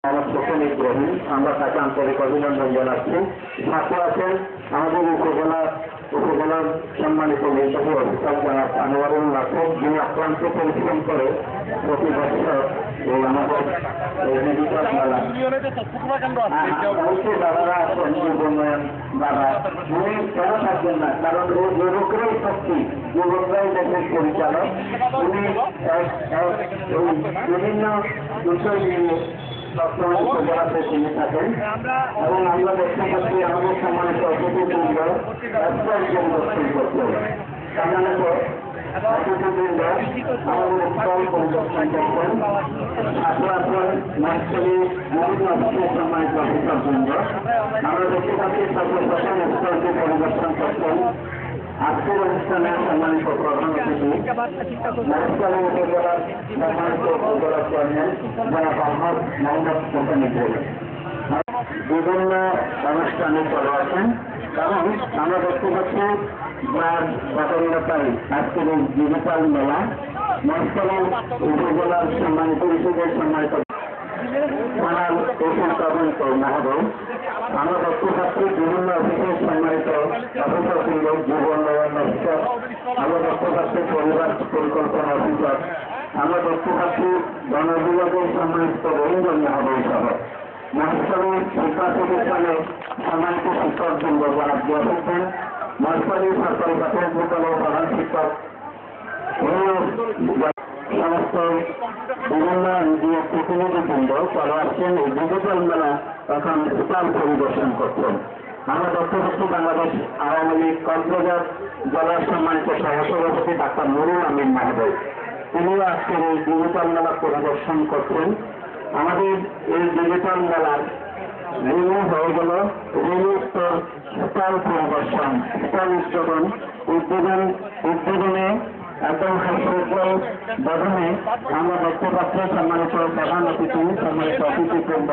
আমার ছোটন ইব্রাহিম, আমরা তাকে আন্তরিক অভিনন্দন জানাচ্ছি। সাথে আছেন আমাদের উপজেলার সম্মানিত নির্বাহী অফিসার জনাব আনোয়ারুল নাসির, যিনি অক্লান্ত পরিশ্রম করে প্রতি বছর এই আমাদের দাদারা আছেন উন্নয়ন দাদা, উনি কেন থাকবেন না, কারণ ও যুবকরাই শক্তি, যুবকরাই দেশের পরিচালক। উনি বিভিন্ন বিষয় নিয়ে উপজেলাতে তিনি থাকেন এবং আমরা দেখতে পাচ্ছি আমাদের সম্মানিত অতিথিবৃন্দ একজন বক্তব্য করছেন। সাধারণত অতিথিবৃন্দ আমাদের স্থল পরিদর্শন করছেন, ছাত্র মাস্টারি বিভিন্ন অফিসের সম্মানিত অফিসারবৃন্দ আমরা দেখতে পাচ্ছি ছাত্র প্রশাসন স্থলটি পরিদর্শন করছেন। আজকের অনুষ্ঠানে সম্মানিত প্রধান অতিথি মহেশখালী উপজেলার সম্মানিত উপজেলা চেয়ারম্যান জনাব আহমদ মোহাম্মদ হোসেন ইব্রাহিম বিভিন্ন অনুষ্ঠানে চলে আসেন। কারণ আমরা দেখতে পাচ্ছি যার সতর্কতায় আজকের এই ডিজিটাল মেলা মহেশখালী উপজেলার সম্মানিত পরিষদের সম্মানিত থানার ওষুধ তদন্ত মহোদয়, আমরা দেখতে পাচ্ছি বিভিন্ন অফিসের সম্মানিত অফিসারবৃন্দ, যুব উন্নয়ন অফিসার, আমরা দেখতে পাচ্ছি পরিবার পরিকল্পনা অফিসার, আমরা দেখতে পাচ্ছি গণবিভাগের সম্মানিত রবীন্দ্র মহোদয় সহ মহেশখালী শিক্ষা প্রতিষ্ঠানে সম্মানিত শিক্ষকবৃন্দ যারা দিয়ে থাকবেন, মহেশখালী সরকারি প্রাথমিক বিদ্যালয়ের প্রধান শিক্ষক, সমস্ত বিভিন্ন এনজিও প্রতিনিধিবৃন্দ চলে আসছেন। এই ডিজিটাল মেলা এখন স্টল পরিদর্শন করছেন। আমরা দেখতে পাচ্ছি বাংলাদেশ আওয়ামী লীগ কক্সবাজার জেলার সম্মানিত সহসভাপতি ডাক্তার নুরুল আমিন মহোদয়, তিনিও আজকের এই ডিজিটাল মেলা পরিদর্শন করছেন। আমাদের এই ডিজিটাল মেলার রিনিউ হয়ে গেল, রিনিউ স্টল পরিদর্শন, স্টল উদ্বোধনে একদম হাস্যোজ্জ্বল বদনে আমরা দেখতে পাচ্ছি সম্মানিত প্রধান অতিথি, সম্মানিত অতিথিবৃন্দ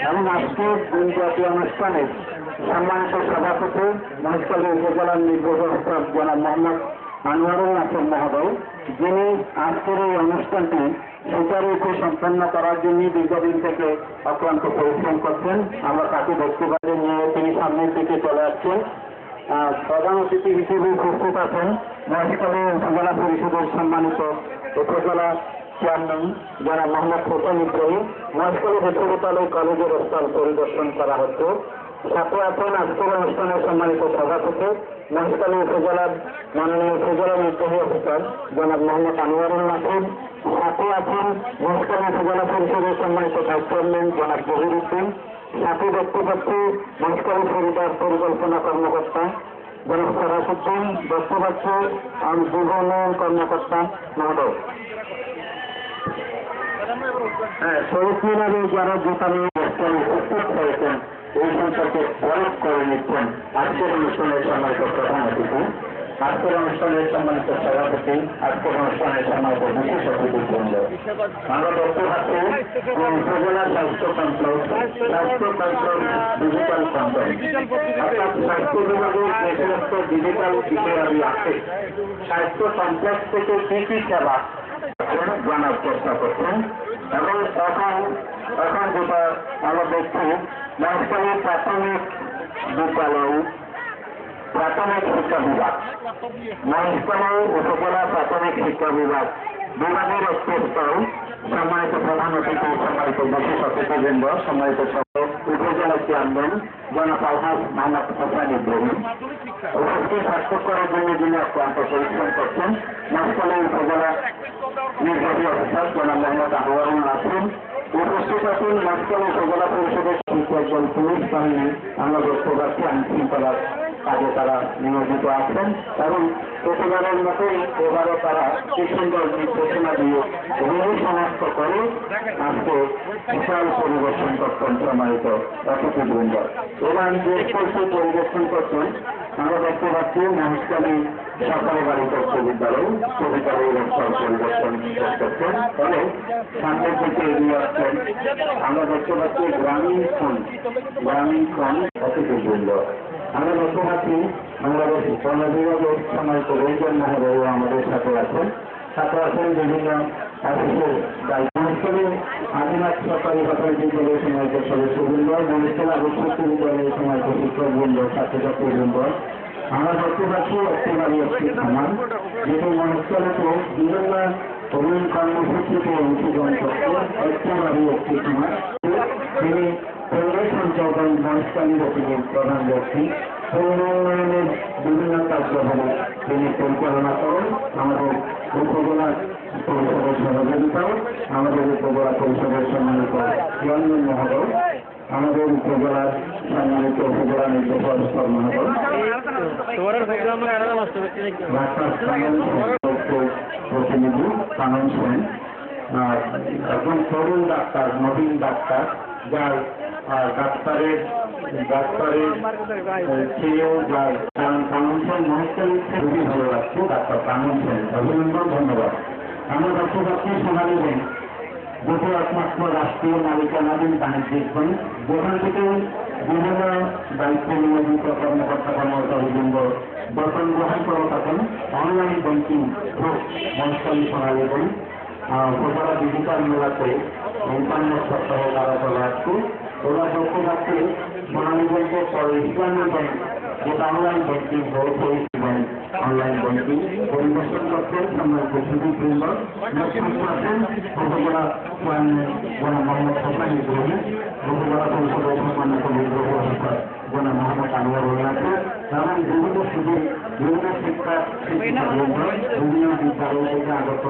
এবং আজকের জাতীয় অনুষ্ঠানে সম্মানিত সভাপতি মহেশখালী উপজেলার নির্বাহী অফিসার জনাব মোহাম্মদ আনোয়ারুল নাসির মহোদয়, যিনি আজকের এই অনুষ্ঠানটি সুচারুরূপে সম্পন্ন করার জন্য দীর্ঘদিন থেকে অক্লান্ত পরিশ্রম করছেন। আমরা তাকে ব্যক্তিগত নিয়ে তিনি সামনের দিকে চলে আসছেন। প্রধান অতিথি হিসেবে উপস্থিত আছেন মহেশখালী উপজেলা পরিষদের সম্মানিত উপজেলা চেয়ারম্যান জনাব মোহাম্মদ হোসেন ইব্রাহিম। মহেশখালী বিশ্ববিদ্যালয় কলেজের স্থান পরিদর্শন করা হচ্ছে। সাথে আছেন আজকের অনুষ্ঠানের সম্মানিত সভাপতি মহেশখালী উপজেলার মাননীয় উপজেলা নির্বাহী অফিসার জনাব মোহাম্মদ আনোয়ারুল নাসির। সাথে আছেন মহেশখালী উপজেলা পরিষদের সম্মানিত ভাইস চেয়ারম্যান জনাব জহির উদ্দিন। সাথে দেখতে পাচ্ছি মহেশখালী পরিবার পরিকল্পনা কর্মকর্তা জনাব সরাসুদ্দিন, দেখতে পাচ্ছি যুব উন্নয়ন কর্মকর্তা মহোদয়। শহীদ মিনারে যারা যেখানে উপস্থিত হয়েছেন এই সম্পর্কে প্রয়োগ করে নিচ্ছেন আজকের অনুষ্ঠানের সম্মানিত প্রধান অতিথি, আজকের অনুষ্ঠানের সম্মানিত সভাপতি, আজকের অনুষ্ঠানের সম্মানিত বিশেষ অতিথিবৃন্দ। আমরা দেখতে পাচ্ছি উপজেলা স্বাস্থ্য কমপ্লেক্স ডিজিটাল কমপ্লেক্স, অর্থাৎ স্বাস্থ্য বিভাগের যে সমস্ত ডিজিটাল বিষয়াদি আছে স্বাস্থ্য কমপ্লেক্স থেকে কি কি সেবা জানার চেষ্টা করছেন। এবং এখন যেটা আমরা দেখছি মহেশখালী প্রাথমিক বিদ্যালয় প্রাথমিক শিক্ষা বিভাগ, মহেশখালী উপজেলা প্রাথমিক শিক্ষা বিভাগ বিভাগের একটি স্থল সম্মানিত প্রধান অতিথি, সম্মানিত বিশেষ অতিথিবৃন্দ, সম্মানিত উপজেলা চেয়ারম্যান জনাব আহমদ মোহাম্মদ হোসেন ইব্রাহিম উপস্থিত সার্থক করার জন্য যিনি অক্লান্ত পরিশ্রম করছেন। মহেশখালী উপজেলা নির্বাহী অফিসার জনাব মোহাম্মদ আনোয়ারুল নাসির উপস্থিত আছেন। মহেশখালী উপজেলা পরিষদের একজন পুলিশ বাহিনী আমরা দেখতে পাচ্ছি আইন শৃঙ্খলার কাজে তারা নিয়োজিত আছেন এবং প্রতিবারের মতোই এবারও তারা কি সুন্দর নির্দেশনা দিয়ে রিলি সমাপ্ত করে আজকে বিশাল পরিদর্শন করছেন সম্মানিত অতিথিবৃন্দ। এবার যে স্কুলটি পরিদর্শন করছেন আমরা দেখতে পাচ্ছি মহেশখালী সরকারি বালিকা উচ্চ বিদ্যালয় বিদ্যালয়ের স্থল পরিদর্শন করতেছেন এবং সামনের দিকে এগিয়ে আসছেন। আমরা দেখতে পাচ্ছি গ্রামীণ ফোন অতিথিবৃন্দ। আমরা দেখতে পাচ্ছি বাংলাদেশ বন বিভাগের সম্মানিত রঞ্জন মহোদয় আমাদের সাথে আছেন। সাথে আছেন বিভিন্ন অফিসের দায়িত্বে আদিনাথ সরকারি প্রাথমিক বিদ্যালয়ের সমাজের সদস্যবৃন্দ, মহিলা আবশ্যক বিদ্যালয়ের সমাজের শিক্ষকবৃন্দ, ছাত্রছাত্রীবৃন্দ, আমরা দেখতে পাচ্ছি একটি বাড়ি একটি খামার, যেটি মহেশখালীতে বিভিন্ন অভিযান কর্মসূচিতে অংশগ্রহণ করছে। একটি বাড়ি একটি খামার, তিনি পরিবেশ সঞ্চালন মহেশখালী অফিসের প্রধান ব্যক্তি। উন্নয়নের বিভিন্ন কার্যক্রম তিনি পরিচালনা করেন। আমাদের উপজেলা পরিষদের সহযোগিতাও, আমাদের উপজেলা পরিষদের সম্মানিত চেয়ারম্যান মহোদয়, আমাদের উপজেলার সম্মানিত উপজেলা নির্বাচন মহোদয়, প্রতিনিধি কানন সেন, একজন তরুণ ডাক্তার, নবীন ডাক্তার, যার ডাক্তারের চেয়েও যার কানন সেন মহেশখালী খুবই ভালো লাগছে। ডাক্তার কানন সেন, অভিনন্দন, ধন্যবাদ। আমরা দেখতে পাচ্ছি সোনালী ব্যাংক, যেটি একমাত্র রাষ্ট্রীয় মালিকানাধীন বাণিজ্যিক ব্যাংক, যেখান থেকে বিভিন্ন দায়িত্বে নিয়োজিত কর্মকর্তা কর্মচারীবৃন্দ বেতন গ্রহণ করে থাকেন। অনলাইন ব্যাংকিং থ্রু মহেশখালী সোনালী ব্যাংক উপজেলা ডিজিটাল মেলাতে ইন্টারনেট সপ্তাহ তারা চলে আসছে। ওরা দেখতে পাচ্ছে সোনালী ব্যাংকের পরে ইসলামী ব্যাংক, যেটা অনলাইন ব্যাংকিং হয়েছে, ব্যাংক অনলাইন ব্যাংকিং পরিবেশন করছেন সম্মানিত সুদীপবৃন্দ। নেতৃত্ব আছেন উপজেলা মোহাম্মদ হোসেন ইব্রাহিম, উপজেলা পরিষদের সম্মানিত বিদ্রোহ অফিসার জনাব মোহাম্মদ আনোয়ারুল আছেন, এবং বিভিন্ন সুদীপ বিভিন্ন শিক্ষাবৃন্দ, বিভিন্ন বিদ্যালয় থেকে আগত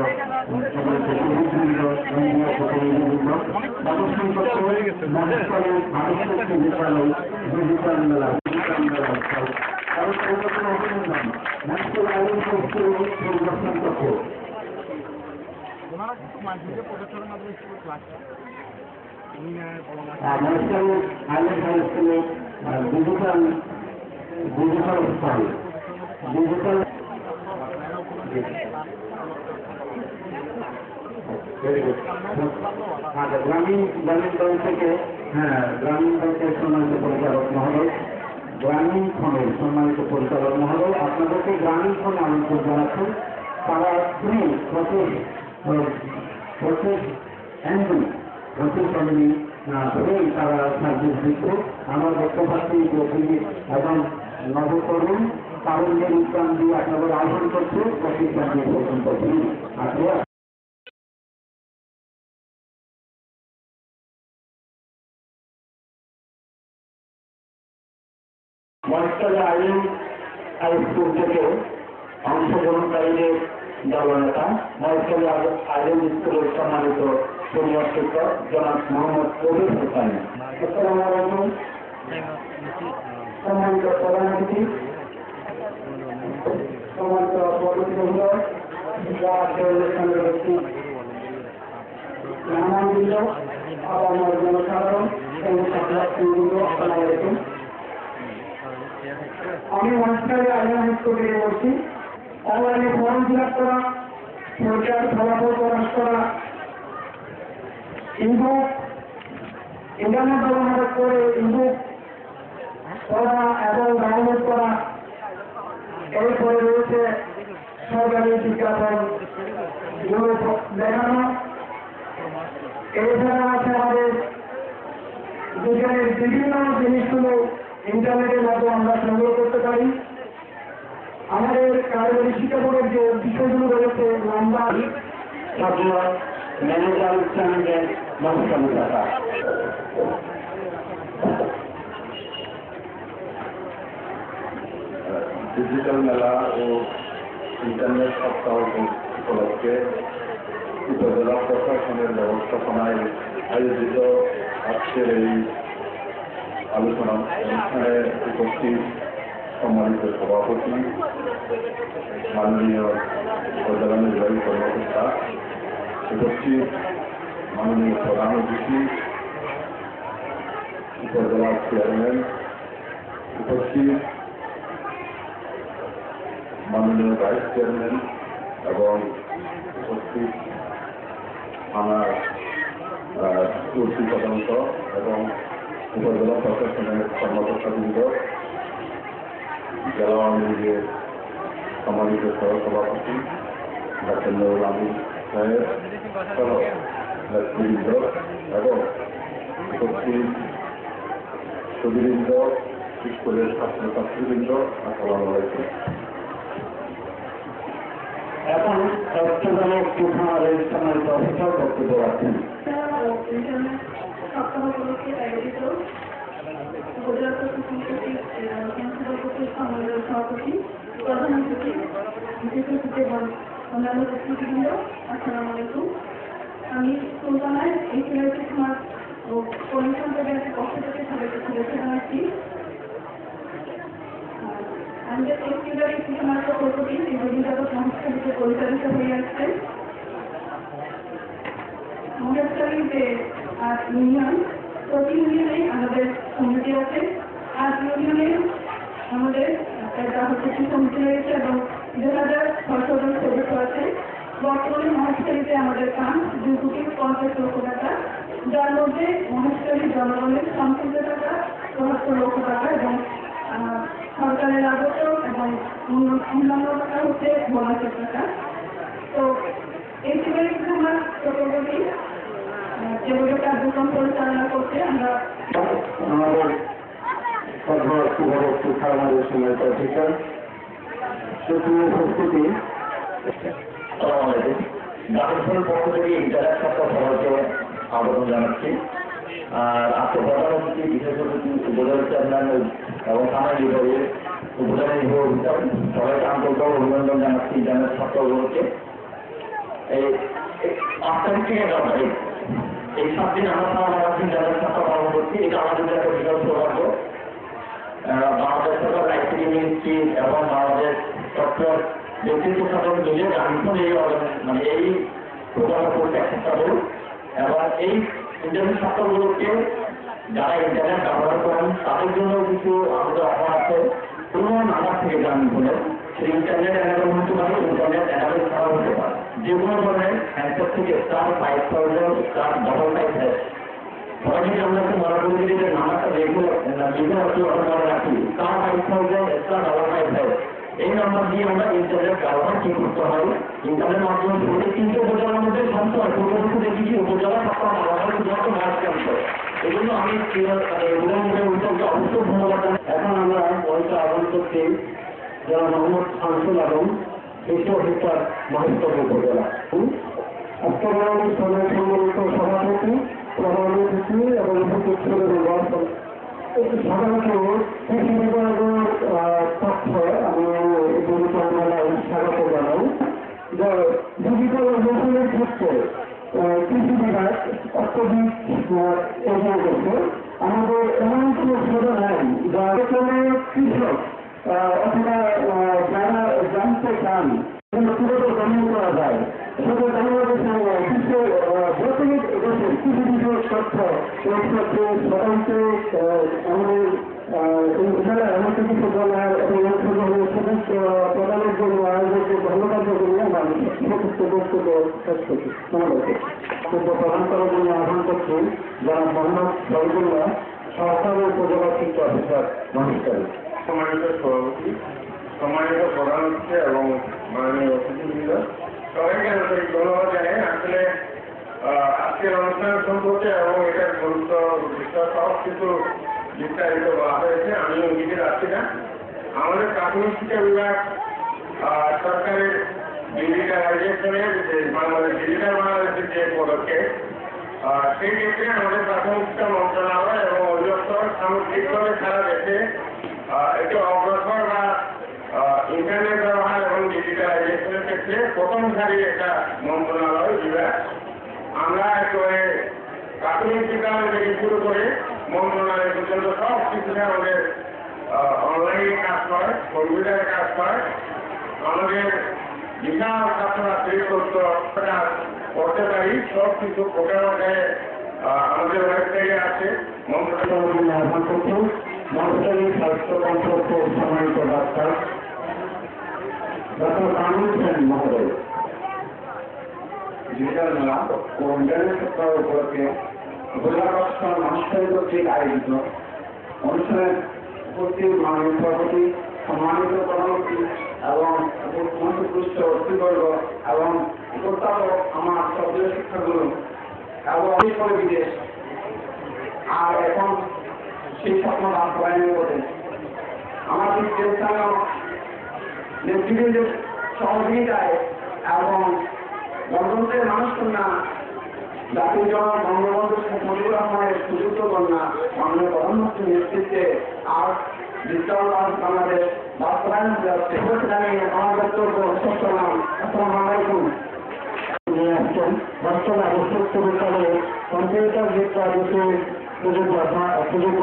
সুদীপবৃন্দ, ইন্ডিয়া প্রতিনিধিবৃন্দ, প্রদর্শন করতে মহেশখালী আবশ্যক বিদ্যালয় ডিজিটাল মেলা স্থল অভিনন্দন ন্যাশনাল আইন পরিদর্শন করছে। মহেশখালী আইন হাই স্কুলে ডিজিটাল স্থল ডিজিটাল গ্রামীণ ব্যাংক থেকে গ্রামীণ ব্যাংকের সম্মানিত পরিচালক মহোদয়, গ্রামীণ ফোনের সম্মানিত পরিচালক মহোদয়, আপনাদেরকে গ্রামীণ ফোনে আমন্ত্রণ জানাচ্ছেন। তারা ফ্রি প্রত্যেক ফ্যামিলি ফ্রি তারা সার্ভিস দিচ্ছে। আমরা দেখতে পাচ্ছি যে তিনি এবং নবতরুণ তারুণ্যের উদ্যান দিয়ে আপনাদের আহ্বান করছে প্রত্যেক ফ্যামিলি পর্যন্ত ফ্রি আছে। মহেশখালী আইন হাই স্কুল থেকে অংশগ্রহণকারীদের দলনেতা, মহেশখালী আইন স্কুলের সম্মানিত সিনিয়র শিক্ষক জনাব মোহাম্মদ কবির হোসেন। আসসালামু আলাইকুম। সম্মানিত প্রধান অতিথি, সম্মানিত পরিচিতবৃন্দ, ব্যক্তি, মেহমানবৃন্দ, আমার জনসাধারণ এবং ছাত্রছাত্রীবৃন্দ, আসসালামু আলাইকুম। আমি মহেশখালী আইন হাই স্কুল থেকে বলছি। অনলাইনে ফর্ম ফিল আপ করা, সরকার ফলাফল প্রকাশ করা, ইনবুক ইন্টারনেট ব্যবহার করে ইনবুক পড়া এবং ডাউনলোড করা, এরপরে রয়েছে সরকারি বিজ্ঞাপন দেখানো। এছাড়া আছে আমাদের বিজ্ঞানের বিভিন্ন জিনিসগুলো ইন্টারনেটের মাধ্যমে আমরা সংগ্রহ করতে পারি। আমাদের কারিগরি শিক্ষা বোর্ডের যে বিষয়গুলো রয়েছে নাম্বার ম্যানেজার চ্যানেলের মহাসংখ্যা ডিজিটাল মেলা ও ইন্টারনেট সপ্তাহ উপলক্ষে উপজেলা প্রশাসনের ব্যবস্থাপনায় আয়োজিত আজকের এই আলোচনা অনুষ্ঠানে উপস্থিত সম্মানিত সভাপতি, মাননীয় উপজেলা নির্বাহী কর্মকর্তা, উপস্থিত মাননীয় প্রধান অতিথি, উপজেলার চেয়ারম্যান, উপস্থিত মাননীয় ভাইস চেয়ারম্যান এবং উপস্থিত থানার তদন্ত এবং উপজেলা প্রশাসনের কর্মকর্তাবৃন্দ, জেলা আওয়ামী লীগের সম্মানিত সহসভাপতি ডক্টর নুরুল আমিন সাহেব সহ নেতৃবৃন্দ এবং উপস্থিত সুধীবৃন্দ, স্কুলের ছাত্রছাত্রীবৃন্দ, আসসালামু আলাইকুম। এখন তথ্যজনক কুঠারের সম্মানিত অফিসার বক্তব্য রাখেন। সপ্তাহ উপলক্ষে আয়োজিত উপজেলা প্রশাসন সচিব সম্মেলনের সভাপতি, প্রধান অতিথি, বিশেষ অতিথি এবং অন্যান্য ব্যক্তিবৃন্দ, আসসালামু আলাইকুম। আমি সুলতানায় এই সিলেটি সমাজ ও কর্মী সম্প্রদায়ের পক্ষ থেকে সবাইকে শুভেচ্ছা জানাচ্ছি। আমাদের এই সিলেটি সমাজ প্রকল্পটি দীর্ঘদিন যাবৎ মহাস্থানীতে পরিচালিত হয়ে আসছে। মহাস্থানী যে ইউনিয়ন, প্রতি ইউনিয়নে আমাদের সমিতি আছে। আজ ইউনিয়নে আমাদের একটা সমিতি রয়েছে এবং 2006 জন সদস্য আছে। বর্তমানে মহাস্থানীতে আমাদের কাম 2,50,00,000 টাকা, যার মধ্যে মহাস্থানী জনগণের সম্পূর্ণ টাকা 74 লক্ষ টাকা এবং সরকারের রাজস্ব এবং অন্যান্য টাকা হচ্ছে বোনাসের টাকা। তো এই সিলেটি সমাজ প্রকল্পটি যেভাবে কার্যক্রম পরিচালনা করতে আমরা আমাদের সর্বস্তরের কুঠারের সম্মানিত অফিসার, সুপ্রিয় উপস্থিতি, গার্মেন্টসের পক্ষ থেকে ইন্টারনেট সপ্তাহ সবাইকে আবেদন জানাচ্ছি। আর আজকে প্রধান অতিথি, বিশেষ অতিথি, উপজেলা চেয়ারম্যান এবং থানা বিভাগের উপজেলা নির্বাহী অফিসার সবাইকে আন্তরিক অভিনন্দন জানাচ্ছি ইন্টারনেট সপ্তাহ উপলক্ষে। এই 5 তারিখ থেকে এই 7 দিন আমরা ইন্টারনেট সপ্তাহ পালন করছি। এটা আমাদের একটা বিশাল সৌভাগ্য। বাংলাদেশ সরকার আইসিটি মিনিস্ট্রি এবং বাংলাদেশ সফটওয়্যার ব্যক্তিত্ব সাধন মিলে গার্মেন্টস এই প্রোগ্রাম করতে চেষ্টা করুন এবং এই ইন্টারনেট সপ্তাহগুলোকে যারা ইন্টারনেট ব্যবহার করেন তাদের জন্য কিছু আমাদের অফার আছে। কোনো নাম্বার থেকে গ্রামীণফোনের সেই ইন্টারনেট অ্যানাবেল হতে পারে, ইন্টারনেট অ্যানাবেল করা হতে পারে। যে কোনো ধরনের হ্যান্ডসেট থেকে *5000 *555# সবাই যদি আমরা একটু মনে করি যে নাম্বারটা রেগুলার মনে রাখি *5000 *555# এই নাম্বার দিয়ে আমরা ইন্টারনেট ব্যবহার কি করতে হয়। ইন্টারনেট মাধ্যমে কিন্তু উপজেলার মধ্যে সবসময় পূর্ববর্তী দেখেছি উপজেলা সবসময় ব্যবহার শুধুমাত্র মাস ক্যাম্প। এই জন্য আমি উদ্যোগকে অবশ্যই ধন্যবাদ জানাই। এখন আমরা মঞ্চে আহ্বান করছি যারা মোহাম্মদ শামসুল আলম, কৃষি অফিসার, মহেশপুর উপজেলা। আজকে আমাদের সম্মানিত সভাপতি, প্রধান অতিথি এবং উপস্থিত সাধারণত কৃষি বিভাগের পক্ষে আমি ডিজিটাল মেলায় স্বাগত জানাই। যে ডিজিটাল মেশিনের ক্ষেত্রে কৃষি বিভাগ অত্যধিক এগিয়ে গেছে। আমাদের এমন কোনো সেবা নাই যা কোনো কৃষক অথবা যারা জানতে চান কিভাবে গ্রহণ করা যায়, সেটা বাংলাদেশের বিশ্বের বর্তমান দেশের কৃষি বিষয়ক তথ্য সবাইকে আমাদের জেলার এমন কিছু জেলার এবং অংশগ্রহণের সদস্য প্রদানের জন্য আয়োজককে ধন্যবাদ জানিয়ে আমরা সমস্ত বক্তব্য শেষ করছি। আমাদেরকে প্রদান করার জন্য আহ্বান করছি যারা মোহাম্মদ শহীদুল্লাহ, সহকারী উপজেলা শিক্ষা অফিসার, নমস্কার। সম্মানিত সভাপতি, সম্মানিত প্রধান অতিথি এবং মাননীয় অতিথিবৃন্দ, সবাইকে আন্তরিক ধন্যবাদ জানাই। আসলে আজকের অনুষ্ঠান সম্পর্কে এবং এটার গুরুত্ব বিষয় সব কিছু বিস্তারিত বলা হয়েছে, আমি ওইদিকে যাচ্ছি না। আমাদের প্রাথমিক শিক্ষা বিভাগ সরকারের ডিজিটালাইজেশনের যে ডিজিটাল বাংলাদেশের যে পদক্ষেপ, সেই ক্ষেত্রে আমাদের প্রাথমিক শিক্ষা মন্ত্রণালয় এবং অধিদপ্তর সামগ্রিকভাবে সারা দেশে একটু অগ্রসর বা ইন্টারনেট ব্যবহার এবং ডিজিটালাইজেশনের ক্ষেত্রে প্রথম সারির একটা মন্ত্রণালয় বিভাগ। আমরা একেবারে প্রাথমিক বিদ্যালয় থেকে শুরু করে মন্ত্রণালয় পর্যন্ত সব কিছুতে আমাদের অনলাইনে কাজ করে, কম্পিউটারে কাজ করে। আমাদের বিশাল ছাত্রছাত্রী তথ্য করতে পারি, সব কিছু প্রোগ্রামে আমাদের ওয়েবসাইটে আছে। মন্ত্রী স্বাস্থ্য কমপ্লেক্সের সম্মানিত ডাক্তার ডক্টর কামরুল হোসেন মহোদয়। ডিজিটাল মেলা ও ইন্টারনেট সপ্তাহ উপলক্ষে উপজেলা প্রশাসন মহাস্থায়ী কর্তৃক আয়োজিত অনুষ্ঠানে উপস্থিত মাননীয় সভাপতি, সম্মানিত প্রধানমন্ত্রী এবং মন্ত্রিপুষ্ট অতিথিবর্গ এবং উপস্থাপক আমার এবং অনেক করে বিদেশ, আর এখন সেই স্বপ্ন বাস্তবায়নের পথে আমাদের স্থানীয় নেতৃবৃন্দের সহযোগিতায় এবং গণতন্ত্রের মানুষ কন্যা জাতির জনক বঙ্গবন্ধু শেখ মুজিবুর রহমানের সুযুক্ত কন্যা মাননীয় প্রধানমন্ত্রীর নেতৃত্বে আর ডিজিটাল বাংলাদেশ বাস্তবায়ন হতে যাচ্ছে। আমার বক্তব্য শেষ করলাম। আসসালামু আলাইকুম। নিয়ে আসছেন বর্তমান বিশ্ববিদ্যালয়ে কম্পিউটার বিদ্যা বিষয়ে সুযোগ্য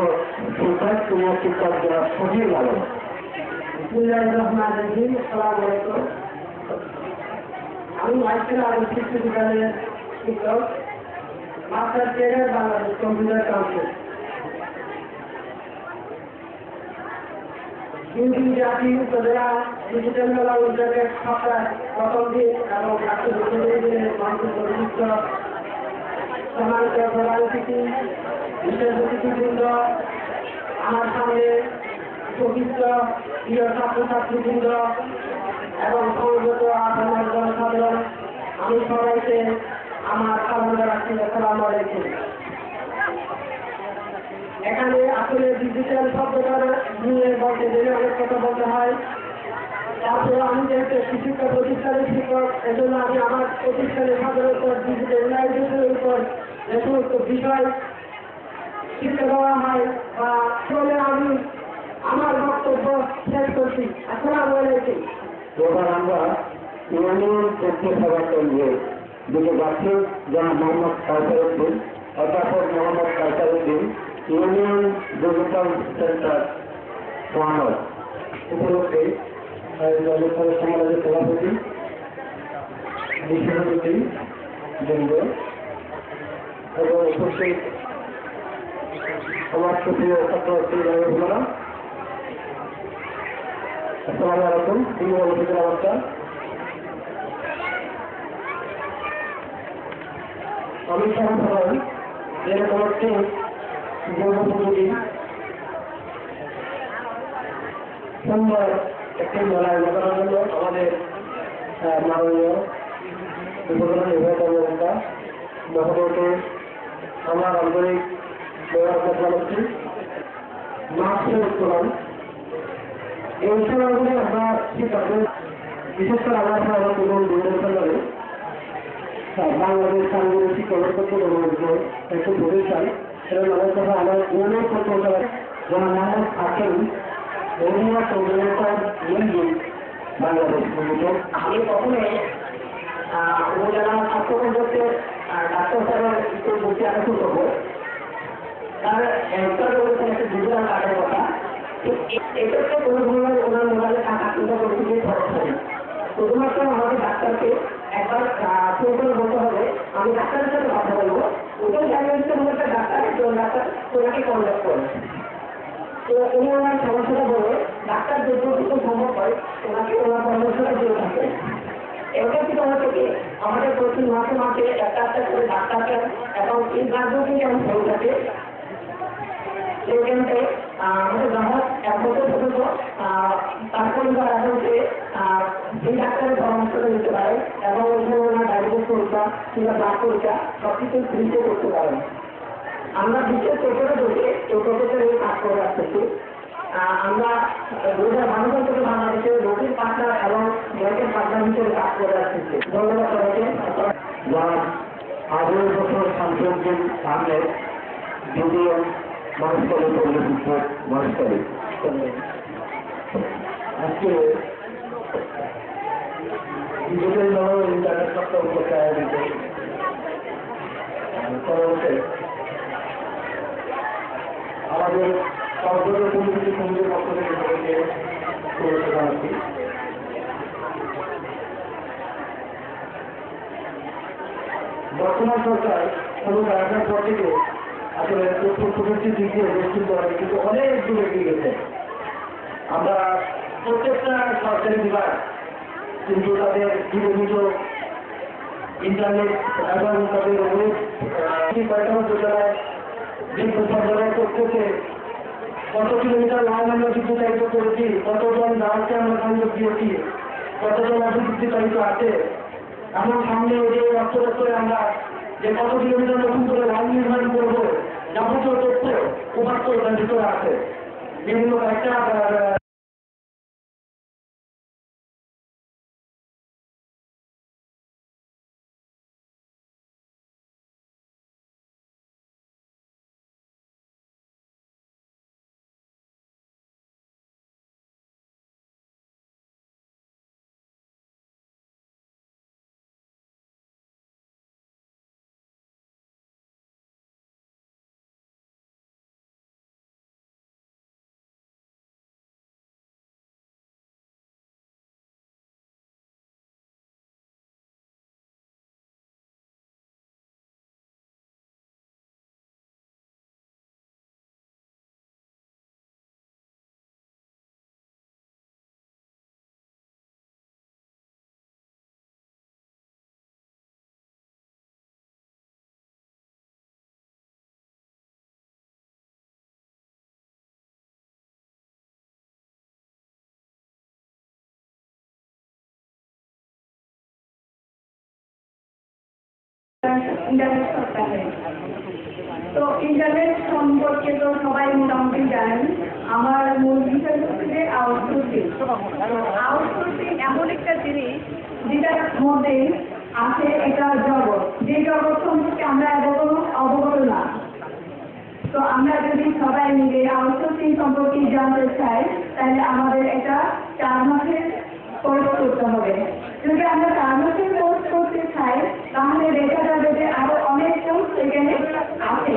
শিক্ষক সিনিয়র শিক্ষক সজীব আলম। আমি মাইকেল আদর্শ বিশ্ববিদ্যালয়ের শিক্ষক, master trader Bangladesh computer council. Hindi জাতি উপজেলা ডিজিটাল মেলা উদ্যোগের সপ্তাহ প্রথম দিন এবং মানুষের প্রতিষ্ঠ সম্মানিত প্রধান অতিথি, বিশেষ অতিথিবৃন্দ, আমার সামনে উপবিষ্ট প্রিয় ছাত্রছাত্রীবৃন্দ এবং সমবেত আপনার জনসাধারণ, আমি সবাইকে আমার সালাম জানাচ্ছি। আসসালামু আলাইকুম। এখানে আসলে ডিজিটাল শব্দটার নিয়ে বলতে গেলে অনেক কথা বলতে হয়। তারপরে আমি যেহেতু শিক্ষা প্রতিষ্ঠানের শিক্ষক, এজন্য আমি আমার প্রতিষ্ঠানে সাধারণত ডিজিটালাইজেশনের উপর যে সমস্ত বিষয় শিক্ষা দেওয়া হয় বা চলে আমি আমার বক্তব্য শেষ করছি। আসসালামু আলাইকুম। এবার আমরা ইউনিয়ন তথ্য সেবা কেন্দ্রে দুটো যাচ্ছি, যেমন মোহাম্মদ কাউসারউদ্দিন, অধ্যাপক Mohammad Kausaruddin, union digital centre Mohammad উপলক্ষে সমাজের সভাপতি বিশ্বপতি বৃন্দ এবং উপস্থিত সমাজ সুপ্রিয় ছাত্রছাত্রীরা, আসসালামু আলাইকুম। অবস্থা আমি সবাই যেরকম একটি যুবপযোগী সুন্দর একটি মেলায় ঘটানোর জন্য আমাদের মাননীয় উপজেলা নির্বাহী কর্মকর্তা মহোদয়কে আমার আন্তরিক ধন্যবাদ জানাচ্ছি। মাস্কের উত্তোলন এই উৎসবগুলি আমরা শিক্ষার্থী, বিশেষ করে আমরা তরুণ বিশ্ববিদ্যালয়ে বাংলাদেশ সাংবাদিক শিক্ষা একটি প্রতিষ্ঠান, সেটা নামের কথা আমার ইউনিয়ন পৌরসভায় যারা মোহাম্মদ আছেন রবীন্দ্রনাথ চন্দ্রশেখর বাংলাদেশ লিমিটেড। আমি প্রথমে উপজেলা স্বাস্থ্য কমপ্লেক্সের ডাক্তার সাহেবের একটু বলতে আকর্ষণ করবো। তার উত্তর বলেছেন একটা ডিজিটাল কার্ডের কথা। এক্ষেত্রে কোনো ধরনের ওনার মোবাইলে টাকা চিন্তা করতে গিয়ে খরচ হবে। শুধুমাত্র আমাদের ডাক্তারকে একবার ফোন করে বলতে হবে, আমি ডাক্তারের সাথে কথা বলবো, ওটাই জানিয়ে দিতে হবে একটা ডাক্তার, ডাক্তার ওনাকে কন্ট্যাক্ট করে। তো উনি ওনার সমস্যাটা বলে ডাক্তার যতটুকু সম্ভব হয় ওনাকে ওনার পরামর্শটা দিয়ে থাকে। এটা কিন্তু হচ্ছে কি আমাদের প্রতি মাসে মাসে একটা একটা করে ডাক্তার এবং এই কাজগুলো কিন্তু আমি হয়ে থাকে। সেখানে আমাদের গ্রাহক এক বছর পর্যন্ত তারপরে এখন সেই ডাক্তারের পরামর্শটা নিতে পারে এবং ওইখানে ওনার ডায়াবেটিস পরীক্ষা কিংবা ব্লাড পরীক্ষা সবকিছু ফ্রিতে করতে পারেন। আমরা বিশেষ পেপারে বসে এই প্রফেসর এই কাজ করে আসতেছি। আমরা 2012 থেকে বাংলাদেশের রোগীর পার্টনার এবং ব্যাংকের পার্টনার হিসেবে কাজ করে আসতেছি। ধন্যবাদ সবাইকে। 18 বছর শামসুদ্দিন আহমেদ, দ্বিতীয় মহেশখালী পরিবেশিত মহেশখালী। আজকে ডিজিটাল মেলা ইন্টারনেট সপ্তাহ উপলক্ষে আয়োজিত সমাবেশে আমাদের সর্বদলীয় পরিস্থিতি কমিটির পক্ষ থেকে সবাইকে শুভেচ্ছা জানাচ্ছি। বর্তমান সরকার ক্ষমতা আসার পর থেকে আসলে তথ্য প্রযুক্তির দিক দিয়ে নিশ্চিত হবে, কিন্তু অনেক দূরে এগিয়ে গেছে। আমরা প্রত্যেকটা সরকারি বিভাগ কিন্তু তাদের নিয়মিত ইন্টারনেট এবং তাদের অনেক কয়েকটা যোজনায় যে সরবরাহ করতেছে, কত কিলোমিটার লাইন আমরা বিদ্যুতায়িত করেছি, কতজন গ্রাহককে আমরা সংযোগ দিয়েছি, কতজন অভিবৃদ্ধিকারিত আছে, এমন সামনে যে অর্থ করে আমরা যে কত কিলোমিটার নতুন করে লাইন নির্মাণ করবো, যাবতীয় তথ্য উপাত্ত এটার ভিতরে আছে। বিভিন্ন একটা ইন্টারনেট সরকারে। তো ইন্টারনেট সম্পর্কে তো সবাই মোটামুটি জানেন। আমার মূল বিষয় হচ্ছে আউটসোর্সিং। আউটসোর্সিং এমন একটা জিনিস যেটার মধ্যে আছে এটা জগৎ, যে জগৎ সম্পর্কে আমরা এখনো অবগত না। তো আমরা যদি সবাই মিলে আউটসোর্সিং সম্পর্কে জানতে চাই, তাহলে আমাদের এটা 4 মাসের কোর্স করতে হবে। যদি আমরা 4 মাসের কোর্স করতে চাই, তাহলে দেখা যাবে যে আরো অনেক কোর্স এখানে আছে।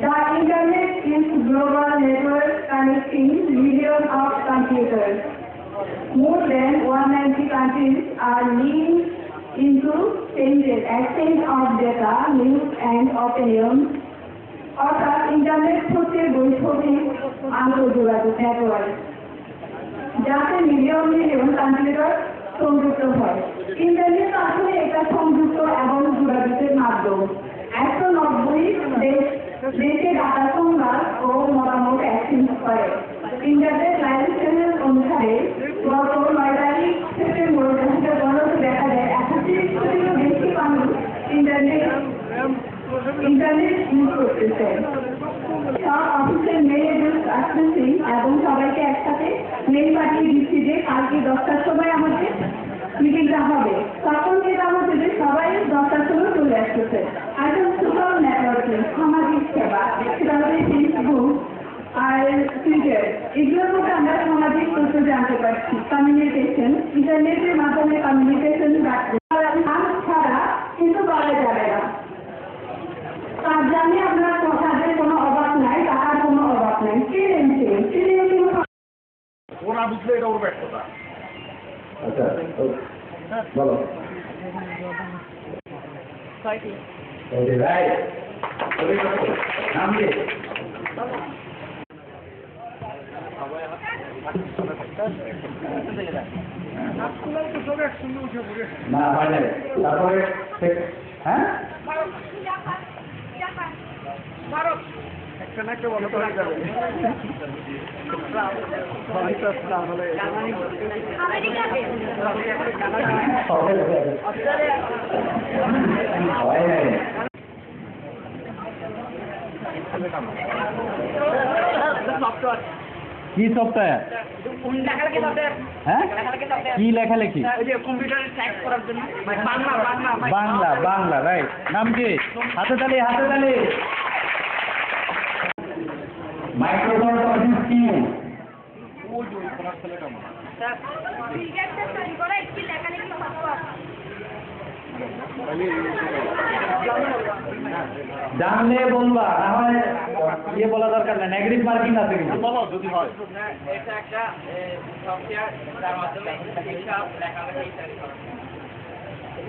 The internet is global network connecting millions of computers. More than 190 countries are linked into exchange of data, news and opinion. অর্থাৎ ইন্টারনেট হচ্ছে বৈশ্বিক আন্তঃযোগাযোগ নেটওয়ার্ক, যাতে মিলিয়ন মিলিয়ন কম্পিউটার সংযুক্ত হয়। ইন্টারনেট আসলে একটা সংযুক্ত এবং যোগাযোগের মাধ্যম। 190 দেশে ডাটা সংবাদ ও মতামত এক্সচেঞ্জ করে। ইন্টারনেট লাইসেন্স অনুসারে গত 9 তারিখ সেপ্টেম্বর 2015 দেখা যায় 31 কোটিরও বেশি মানুষ ইন্টারনেট ইউজ করতেছে। সব অফিসের মেল অ্যাড্রেস আসতেছি এবং সবাইকে একসাথে মেল পাঠিয়ে দিচ্ছি যে কালকে 10টার সময় আমাদের মিটিংটা হবে। তখন যেটা হচ্ছে যে সবাই 10টার সময় চলে আসতেছে। এখন সোশ্যাল নেটওয়ার্কিং, সামাজিক সেবা, সেটা হচ্ছে ফেসবুক আর টুইটার, এগুলোর মধ্যে আমরা সামাজিক তথ্য জানতে পারছি। কমিউনিকেশন, ইন্টারনেটের মাধ্যমে কমিউনিকেশন ছাড়া কিন্তু করা যাবে না। তার জানি আপনার কথাদের কোনো অভাব নাই, টাকার কোনো অভাব নাই। ওরা বুঝলে এটা ওর ব্যর্থতা। আচ্ছা বলো নাম কি? না হয় না। তারপরে হ্যাঁ একটা না একটা বলো তো হয়ে যাবে। হয় নাই। কি সফটওয়্যার? হ্যাঁ, কি লেখালেখি? বাংলা বাংলা রাইট। নাম কি? হাতে তালি, হাতে তালি। মাইক্রোসফট অফিস কি? জানলে বলবা, না হয় ইয়ে বলা দরকার না। নেগেটিভ মার্কিং আছে কিন্তু। বলো যদি হয়। এটা একটা সফটওয়্যার যার মাধ্যমে এইসব লেখালেখি তৈরি করা হয়।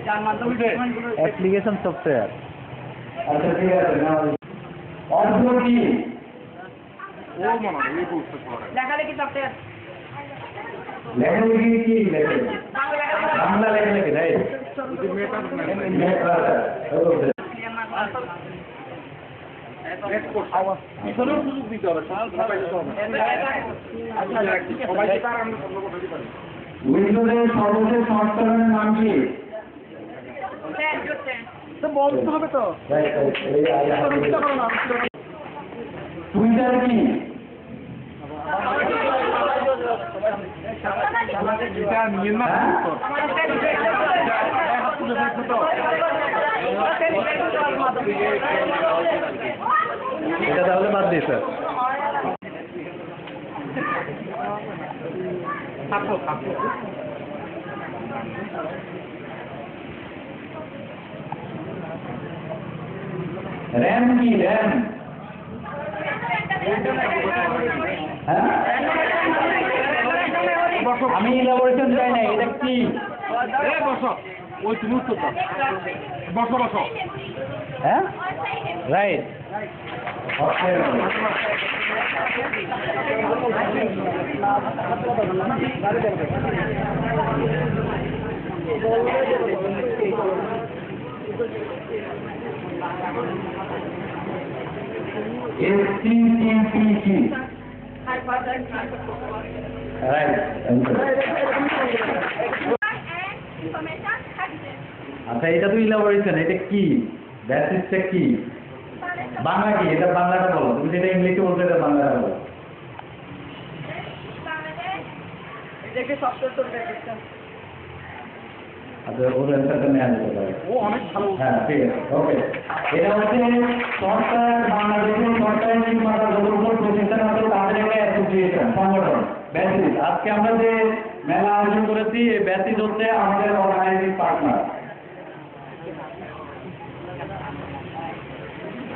যার মাধ্যমে অ্যাপ্লিকেশন সফটওয়্যার। আচ্ছা ঠিক আছে। অর্থ কি? ও মনে হয় এই বুঝতে পারে। লেখালেখি সফটওয়্যার লেখালেখি কি লেখালেখি? বাংলা লেখালেখি রাইট। পিছনেও সুযোগ দিতে হবে, সবাই দিতে হবে। সবাইকে তার আমরা বন্ধ করে দিতে পারি। উইন্ডোজের সর্বশেষ সংস্করণের নাম কি? বলতে হবে তো টুইটার কি? এটা তাহলে বাদ দিই স্যার। র্যাম কি? র্যাম হ্যাঁ, আমি ইলাবোরেশন চাই না, এটা কি? হ্যাঁ, রাইট। STTP right. আচ্ছা, এটা তো ইলাবোরেশন, এটা কি? বেসিসটা কি? বাংলা কি? এটা বাংলাটা বলো। তুমি যেটা ইংলিশে বলছো এটা বাংলাটা বলো। আচ্ছা, ওর অ্যান্সারটা নেওয়া যেতে পারে। হ্যাঁ, ঠিক আছে, ওকে। এটা হচ্ছে সরকার, বাংলাদেশের সরকারি নির্মাতা যাদের উপর প্রতিষ্ঠান আছে তাদের একটা অ্যাসোসিয়েশন, সংগঠন, ব্যাসিস। আজকে আমরা যে মেলা আয়োজন করেছি, এই ব্যাসিস হচ্ছে আমাদের অর্গানাইজিং পার্টনার।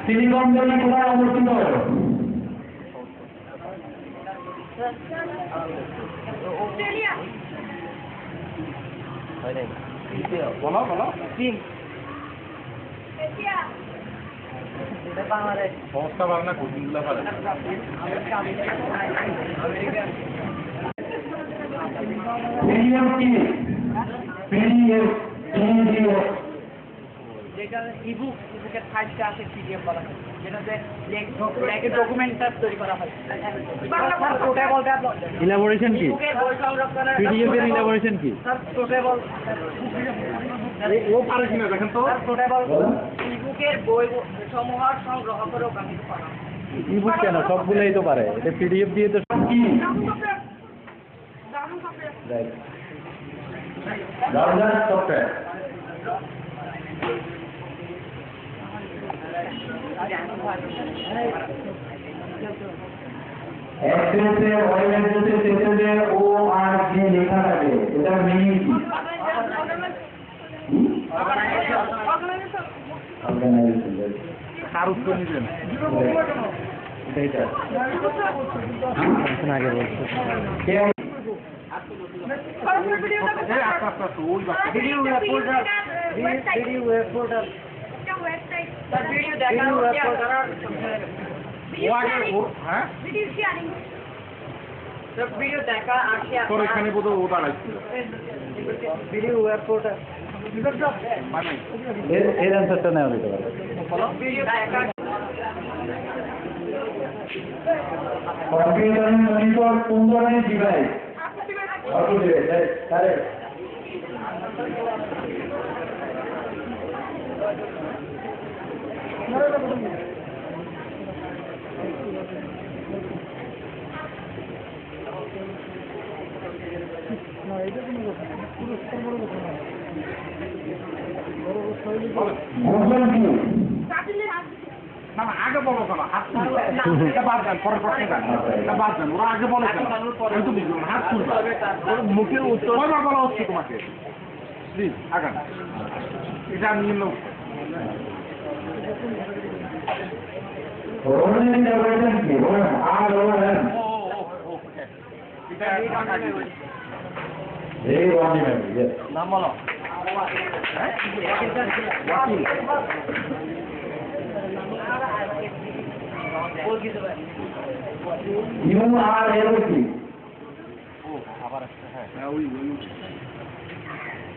সিলিকন ভ্যালি কোথায় অবস্থিত? বলো বলো চীন বাংলাদেশ সমস্যা বাংলা কোচিংগুলো পারে যেটা ইবুকের ফাইলটা আছে পিডিএফ বলা হয়, যেটাতে ডকুমেন্টটা তৈরি করা হয়। ওটাই বলতে ইলাবোরেশন কি? পিডিএফ এর ইলাবোরেশন কি? ও পারে কিনা দেখেন তো। ইবুকের বই সমূহ সংগ্রহ করে ওখানে করা হয়। ইবুক কেন? সবগুলোই তো পারে। এটা পিডিএফ দিয়ে তো কি? Right, browser software. এক্সেসে ওয়েব অ্যাড্রেসে শেষে যে ORG লেখা থাকে, এটার মিনিং কি? অর্গানাইজেশন। কার উত্তর নিবেন? এইটা আগে বলছো। কে? ভিডিও ওয়েব পোর্টাল তার ভিডিও দেখা হ্যাঁ ভিডিও দেখা আর তোর এখানে বোধ ও দাঁড়াইছিল ভিডিও ওয়েব পোর্টাল এর অ্যান্সারটা নেওয়া যেতে পারে। ভিডিও দেখা কম্পিউটার মনিটর কোন ধরনের device? Auto device, correct. Google কি? না না আগে বলো কেন হাত তুলবে এটা বাদ দেন পরে প্রশ্ন দেন এটা বাদ দেন ওরা আগে বলে কেন আমি তো বুঝলাম হাত তুলবে মুখের উত্তর কয়বার বলা হচ্ছে তোমাকে প্লিজ আগান এটা আমি নিম্ন রোমেন ইন্টারপ্রেশন কি? Romain ROM very long memory, yes. নাম বলো URL কি?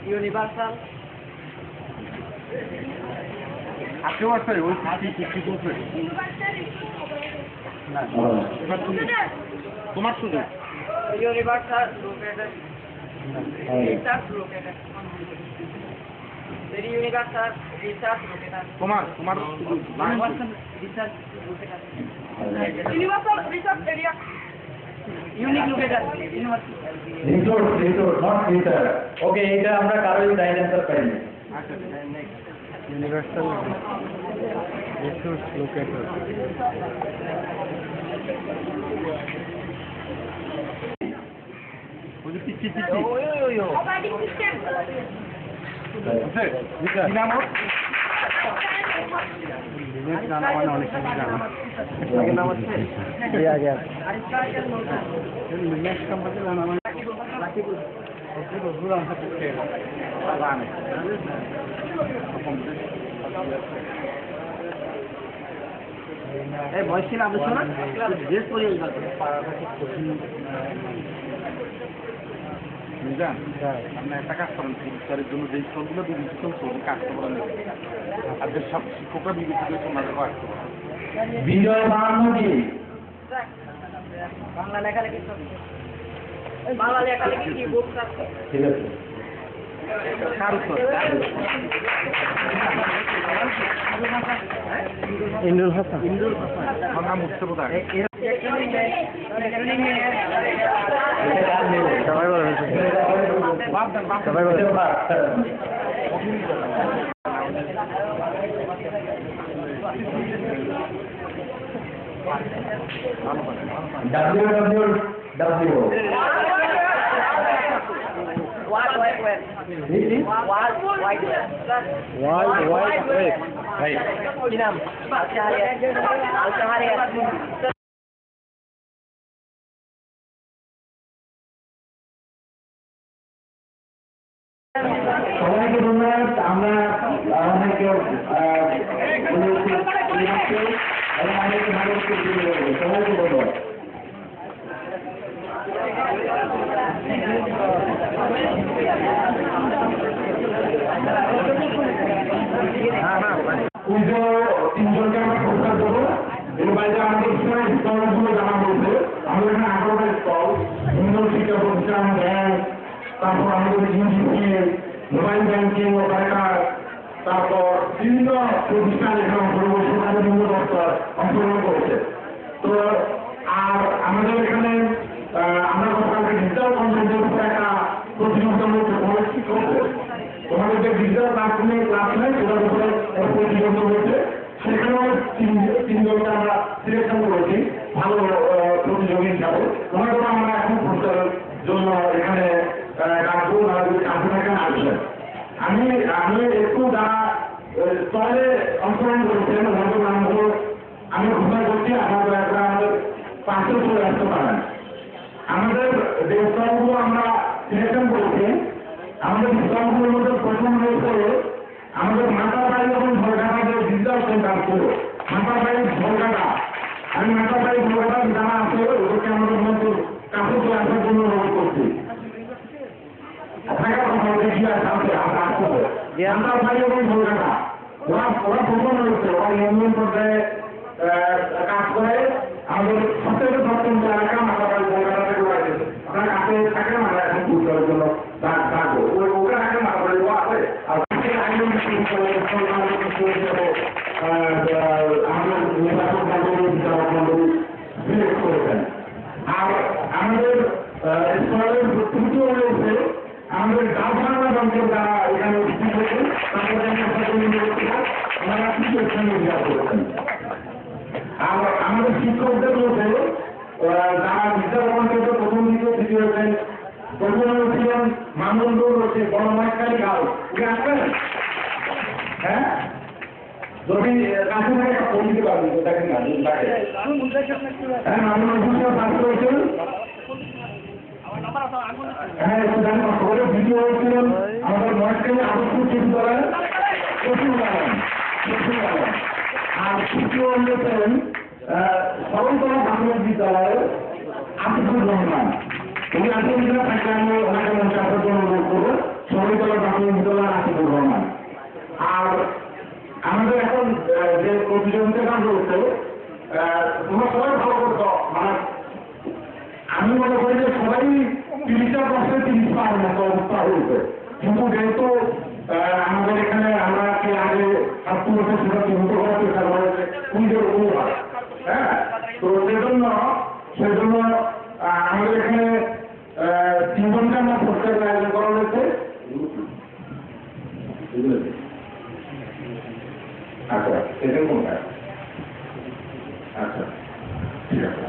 ইউনিভার্সাল আজকে বার্তায় ওই কি করছে তোমার সুযোগ ইউনিভার্সাল লোকেটেড এটা located Very unique, sir. Research locator. তোমার Research locator. Universal research area. Unique locator. University. Resource not research ওকে এটা আমরা কারোই রাইট অ্যান্সার পাইনি universal resource locator Operating system. বয়সের আলোচনা ড্রেস পরে আপনি একটা কাজ করেন পুরস্কারের জন্য যে স্টলগুলো বিবেচিত ছবি কাজ করেন আর যে সব শিক্ষকরা বিবেচিত ওনাদের কাজ করেন বিজয় বাহান্ন কি বাংলা লেখালেখি ছবি। বাংলা লেখালেখি কি বুক আছে? ঠিক আছে ইন্দুল হাসান আমার নাম মুস্তফা সবাই বলেন সবাই বলে www World Wide Web. World Wide Web. right কি নাম? আলসাহারিয়া। সবাইকে ধন্যবাদ আমরা অনেকে সবাইকে ধন্যবাদ পুজো তিনজনকে আমরা পুরস্কার দেবো এর বাইরে আমাদের স্টলগুলো জানা বলছে আমাদের এখানে 18টা স্টল সুন্দর শিক্ষা প্রতিষ্ঠান ব্যাংক তারপর আমাদের ইউজিপি মোবাইল ব্যাংকিং অপারেটর তারপর বিভিন্ন প্রতিষ্ঠান এখানে অংশগ্রহণ সরকারি বিভিন্ন দপ্তর অংশগ্রহণ করছে তো আর আমাদের এখানে আমরা গতকালকে ডিজিটাল কন্টেন্টের উপর একটা প্রতিযোগিতামূলক কর্মসূচি করবো তোমাদের যে ডিজিটাল প্ল্যাটফর্মে ক্লাস নেই সেটার উপরে প্রতিযোগিতা হয়েছে সেখানেও তিনজনকে আমরা সিলেকশন করেছি ভালো প্রতিযোগী হিসাবে ওনাকে আমরা এখন পুরস্কারের জন্য এখানে রাখবো ওনারা যদি কাছে এখানে আসবেন আমি একটু যারা স্টলে অংশগ্রহণ করেছেন ওনাদের নামগুলো আমি ঘোষণা করছি আপনারা আমাদের পাশে চলে আসতে পারেন আমাদের যে স্টলগুলো আমরা সিলেকশন করেছি আমাদের স্টলগুলোর মধ্যে প্রথম রয়েছে আমাদের মাতাবাড়ি এবং ঝলকাটা যে ডিজিটাল সেন্টার ছিল মাতাবাড়ি ঝলকাটা আমি মাতাবাড়ি ঝলকাটা যারা আছে ওদেরকে আমাদের মধ্যে কাছে চলে আসার জন্য অনুরোধ করছি মাতাবাড়ি এবং ঝলকাটা ওরা প্রথম রয়েছে ওরা ইউনিয়ন পর্যায়ে কাজ করে আমাদের সবথেকে সপ্তম এলাকা মাতাবাড়ি ঝলকাটা থেকে রয়েছে আপনার কাছে থাকেন আমরা এখন পুরস্কারের জন্য ডাকবো ওকে আগে মাতাবাড়ি আছে আর আমাদের নির্বাচন মন্ডলী বিচারক মন্ডলী সিলেক্ট করেছেন আর আমাদের স্থলের তৃতীয় রয়েছে আমাদের গাছবাংলা ব্যাংকের যারা এখানে উপস্থিত হয়েছে তাদের ওনারা তৃতীয় স্থানে অধিকার করেছেন আর আমাদের শিক্ষকদের মধ্যে যারা বিদ্যাভবনকে প্রথম দ্বিতীয় তৃতীয় হয়েছেন প্রথম ছিলেন মানন্দর রয়েছে বড়মাইকালী গাঁও উনি আসবেন হ্যাঁ যদি কাছে থেকে একটা ফোন দিতে পারবেন দেখেন না হ্যাঁ মানন্দর পাস করেছেন হ্যাঁ একটু জানেন সকলে দ্বিতীয় হয়েছিলেন আমাদের মহেশখালী আদর্শ বিদ্যালয়ের আর তৃতীয় হয়েছেন সরলতলা প্রাথমিক বিদ্যালয়ের আতিকুর রহমান উনি আতিকুর থাকলে আমি ওনাকে মঞ্চে আসার জন্য অনুরোধ করবো সরলতলা প্রাথমিক বিদ্যালয়ের আতিকুর রহমান আর আমাদের এখন যে প্রতিযোগিতাটা রয়েছে তোমরা সবাই ভালো করতো মানে আমি মনে করি যে সবাই 30টা প্রশ্নে 30 পাওয়ার মতো অবস্থা হয়েছে কিন্তু যেহেতু আমাদের এখানে আমরা কি আগে 7 বছর সেটা চিহ্নিত করার চেষ্টা করা হয়েছে কুইজের অনুবাদ। হ্যাঁ, তো সেজন্য আমাদের এখানে 3 ঘন্টা আমরা প্রস্তাবের আয়োজন করা হয়েছে। আচ্ছা, সেকেন্ড কোনটা? আচ্ছা, ঠিক আছে।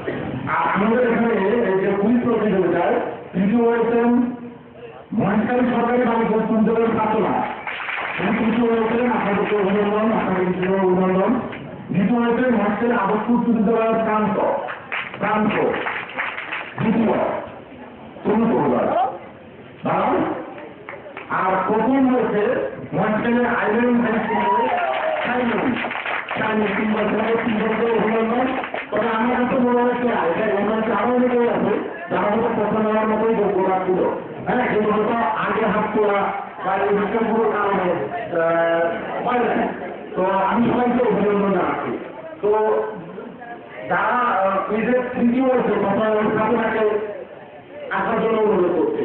আর আমাদের এখানে এই যে কুইজ প্রতিযোগিতায় তৃতীয় হয়েছেন মহেশখালী সরকারি বালিকা উচ্চ বিদ্যালয়ের ছাত্ররা। তৃতীয় হয়েছেন আপনাদেরকে অভিনন্দন, আপনাদের অভিনন্দন। দ্বিতীয় হয়েছে মহেশখালী আদর্শ উচ্চ বিদ্যালয়ের প্রান্ত দ্বিতীয় তরুণ পরিবার। আর প্রথম হয়েছে মহেশখালী আইল্যান্ড হাই স্কুলের অভিনন্দন। তবে আমার কাছে মনে হচ্ছে আরো অনেকেই আছে যারা হয়তো প্রথম হওয়ার মতোই যোগ্য রাখছিল। হ্যাঁ, কিন্তু হয়তো আগে হাত তোলা বা এই বিষয়গুলোর কারণে তো আমি সবাইকে অভিনন্দন জানাচ্ছি। তো যারা নিজের তৃতীয় হয়েছে আপনাকে আসার জন্য অনুরোধ করছি।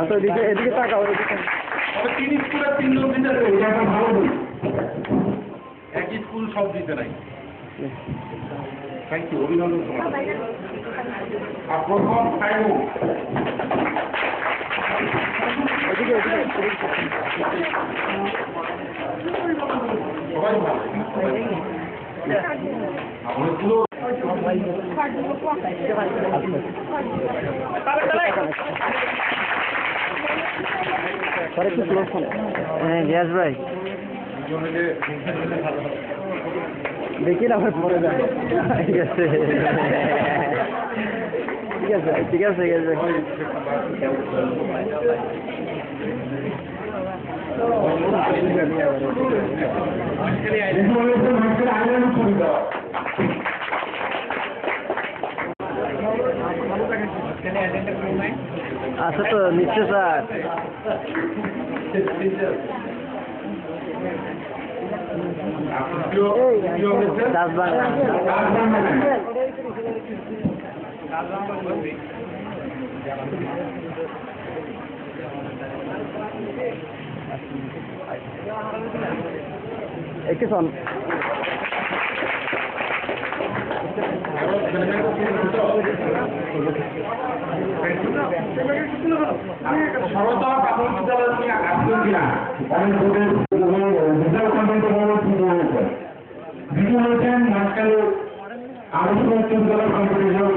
আচ্ছা, এদিকে তাকাও, এদিকে। 3 স্কুলের 3 জন দিতে এটা একটা ভালো বই। একই স্কুল সব দিতে নাই। থ্যাংক ইউ, অভিনন্দন তোমাদের। আর প্রথম ফাইভ সবাই ভালো। অনেকগুলো হ্যাঁ, গ্যাস ভাই দেখি না পরে যাবে। ঠিক আছে, ঠিক আছে, ঠিক আছে, ঠিক আছে। আচ্ছা, তো নিশ্চয় স্যার। দাস বাংলা একটু শোন। সর্বতলা প্রাথমিক বিদ্যালয় থেকে আসবেন কিনা বিদ্যালয় কন্টেন্ট হয়েছে। দ্বিতীয় হয়েছেন মহেশখালী আদর্শ উচ্চ বিদ্যালয় কম্পিটিশন।